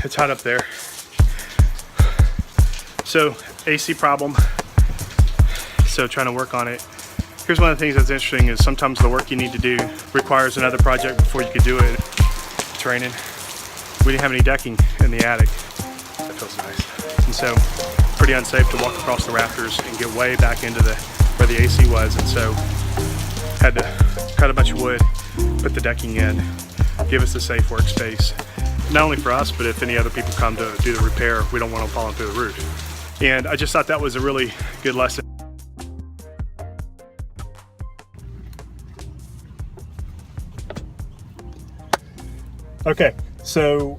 It's hot up there. So AC problem. So trying to work on it. Here's one of the things that's interesting is sometimes the work you need to do requires another project before you could do it. It's raining. We didn't have any decking in the attic. That feels nice. And so pretty unsafe to walk across the rafters and get way back into where the AC was. And so had to cut a bunch of wood, put the decking in, give us a safe workspace. Not only for us, but if any other people come to do the repair, we don't want them falling through the roof. And I just thought that was a really good lesson. Okay, so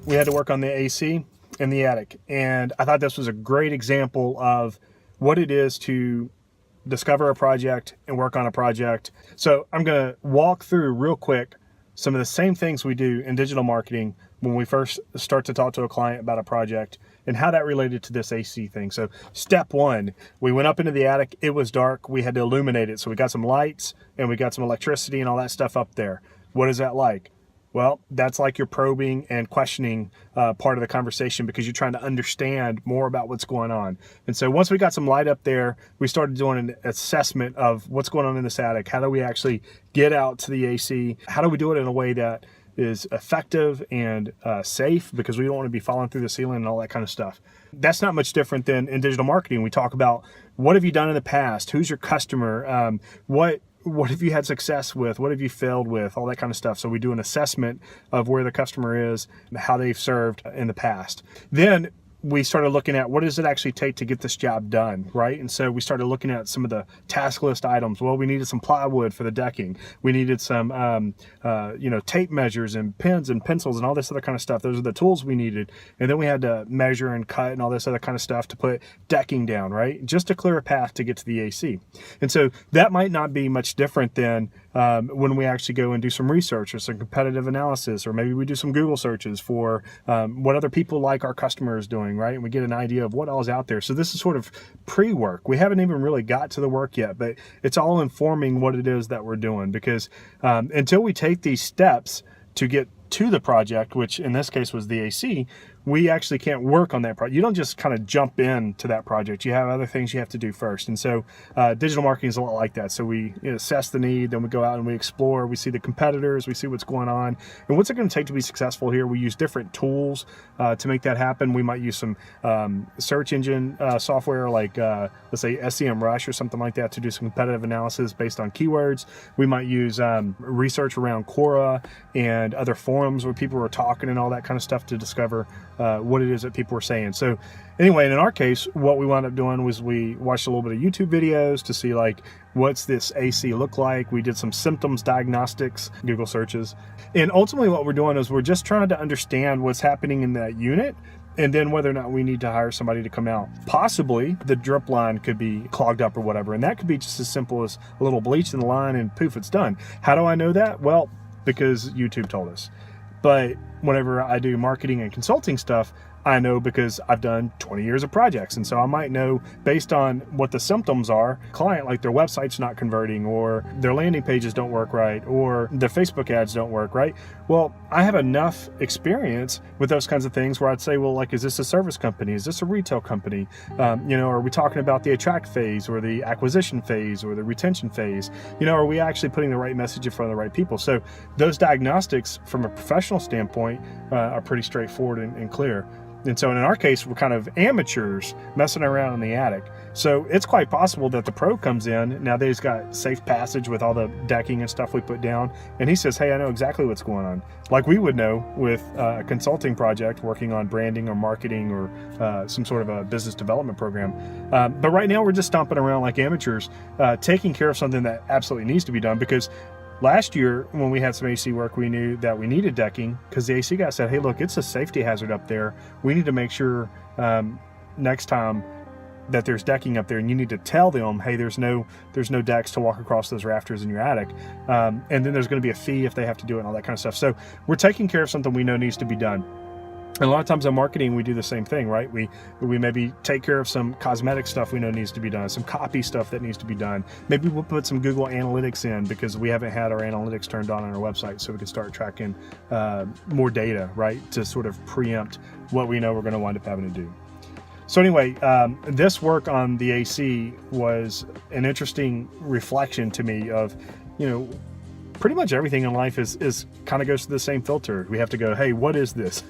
we had to work on the AC in the attic, and I thought this was a great example of what it is to discover a project and work on a project. So I'm going to walk through real quick some of the same things we do in digital marketing when we first start to talk to a client about a project and how that related to this AC thing. So step one, we went up into the attic. It was dark. We had to illuminate it. So we got some lights and we got some electricity and all that stuff up there. What is that like? Well, that's like you're probing and questioning part of the conversation because you're trying to understand more about what's going on. And so once we got some light up there, we started doing an assessment of what's going on in this attic. How do we actually get out to the AC? How do we do it in a way that is effective and safe, because we don't want to be falling through the ceiling and all that kind of stuff. That's not much different than in digital marketing. We talk about what have you done in the past? Who's your customer? What have you had success with? What have you failed with? All that kind of stuff. So we do an assessment of where the customer is, how they've served in the past. Then we started looking at what does it actually take to get this job done, right? And so we started looking at some of the task list items. Well, we needed some plywood for the decking. We needed some, tape measures and pens and pencils and all this other kind of stuff. Those are the tools we needed. And then we had to measure and cut and all this other kind of stuff to put decking down, right? Just to clear a path to get to the AC. And so that might not be much different than when we actually go and do some research or some competitive analysis, or maybe we do some Google searches for what other people like our customers doing, right? And we get an idea of what all is out there. So this is sort of pre-work. We haven't even really got to the work yet, but it's all informing what it is that we're doing, because until we take these steps to get to the project, which in this case was the AC, we actually can't work on that project. You don't just kind of jump into that project. You have other things you have to do first. And so digital marketing is a lot like that. So we assess the need, then we go out and we explore, we see the competitors, we see what's going on. And what's it going to take to be successful here? We use different tools to make that happen. We might use some search engine software like, let's say SEMrush or something like that to do some competitive analysis based on keywords. We might use research around Quora and other forums where people were talking and all that kind of stuff to discover what it is that people were saying. So anyway, and in our case, what we wound up doing was we watched a little bit of YouTube videos to see like, what's this AC look like? We did some symptoms diagnostics, Google searches. And ultimately what we're doing is we're just trying to understand what's happening in that unit, and then whether or not we need to hire somebody to come out. Possibly the drip line could be clogged up or whatever. And that could be just as simple as a little bleach in the line and poof, it's done. How do I know that? Well, because YouTube told us. But whenever I do marketing and consulting stuff, I know because I've done 20 years of projects. And so I might know based on what the symptoms are, client, like their website's not converting, or their landing pages don't work right, or their Facebook ads don't work right. Well, I have enough experience with those kinds of things where I'd say, well, like, is this a service company? Is this a retail company? Are we talking about the attract phase or the acquisition phase or the retention phase? Are we actually putting the right message in front of the right people? So those diagnostics from a professional standpoint are pretty straightforward and clear. And so in our case, we're kind of amateurs messing around in the attic. So it's quite possible that the pro comes in. Now they've got safe passage with all the decking and stuff we put down. And he says, hey, I know exactly what's going on. Like we would know with a consulting project working on branding or marketing or some sort of a business development program. But right now we're just stomping around like amateurs, taking care of something that absolutely needs to be done, because last year, when we had some AC work, we knew that we needed decking because the AC guy said, hey, look, it's a safety hazard up there. We need to make sure next time that there's decking up there, and you need to tell them, hey, there's no decks to walk across those rafters in your attic. And then there's going to be a fee if they have to do it and all that kind of stuff. So we're taking care of something we know needs to be done. And a lot of times in marketing, we do the same thing, right? We maybe take care of some cosmetic stuff we know needs to be done, some copy stuff that needs to be done. Maybe we'll put some Google Analytics in because we haven't had our analytics turned on our website, so we can start tracking more data, right? To sort of preempt what we know we're going to wind up having to do. So anyway, this work on the AC was an interesting reflection to me of, pretty much everything in life is kind of goes through the same filter. We have to go, hey, what is this?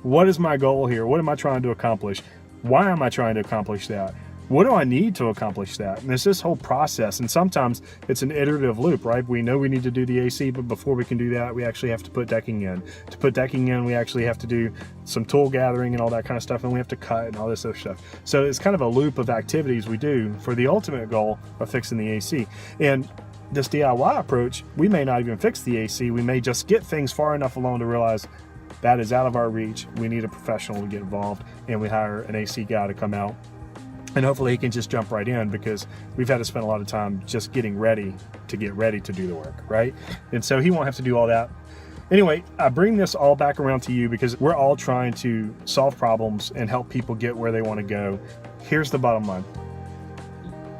What is my goal here? What am I trying to accomplish? Why am I trying to accomplish that? What do I need to accomplish that? And it's this whole process. And sometimes it's an iterative loop, right? We know we need to do the AC, but before we can do that, we actually have to put decking in. To put decking in, we actually have to do some tool gathering and all that kind of stuff. And we have to cut and all this other stuff. So it's kind of a loop of activities we do for the ultimate goal of fixing the AC. And this DIY approach, we may not even fix the AC. We may just get things far enough along to realize that is out of our reach. We need a professional to get involved, and we hire an AC guy to come out. And hopefully he can just jump right in, because we've had to spend a lot of time just getting ready to do the work, right? And so he won't have to do all that. Anyway, I bring this all back around to you because we're all trying to solve problems and help people get where they want to go. Here's the bottom line.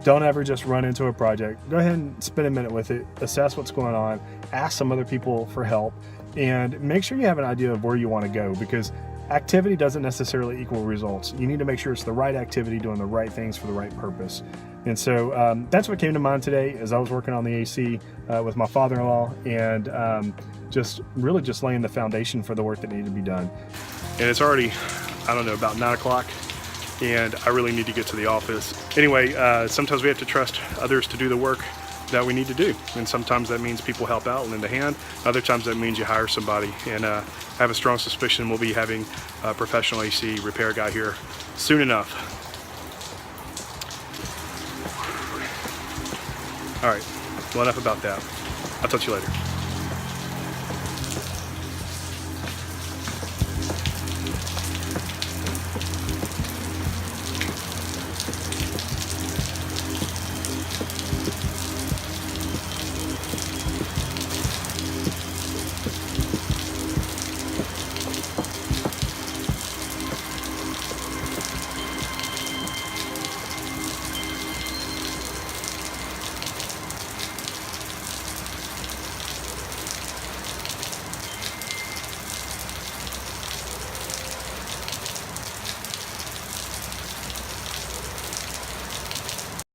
Don't ever just run into a project. Go ahead and spend a minute with it, assess what's going on, ask some other people for help, and make sure you have an idea of where you want to go, because activity doesn't necessarily equal results. You need to make sure it's the right activity doing the right things for the right purpose. And so that's what came to mind today as I was working on the AC with my father-in-law, and just laying the foundation for the work that needed to be done. And it's already, about 9 o'clock. And I really need to get to the office. Anyway, sometimes we have to trust others to do the work that we need to do. And sometimes that means people help out and lend a hand. Other times that means you hire somebody. And I have a strong suspicion we'll be having a professional AC repair guy here soon enough. All right, well, enough about that. I'll talk to you later.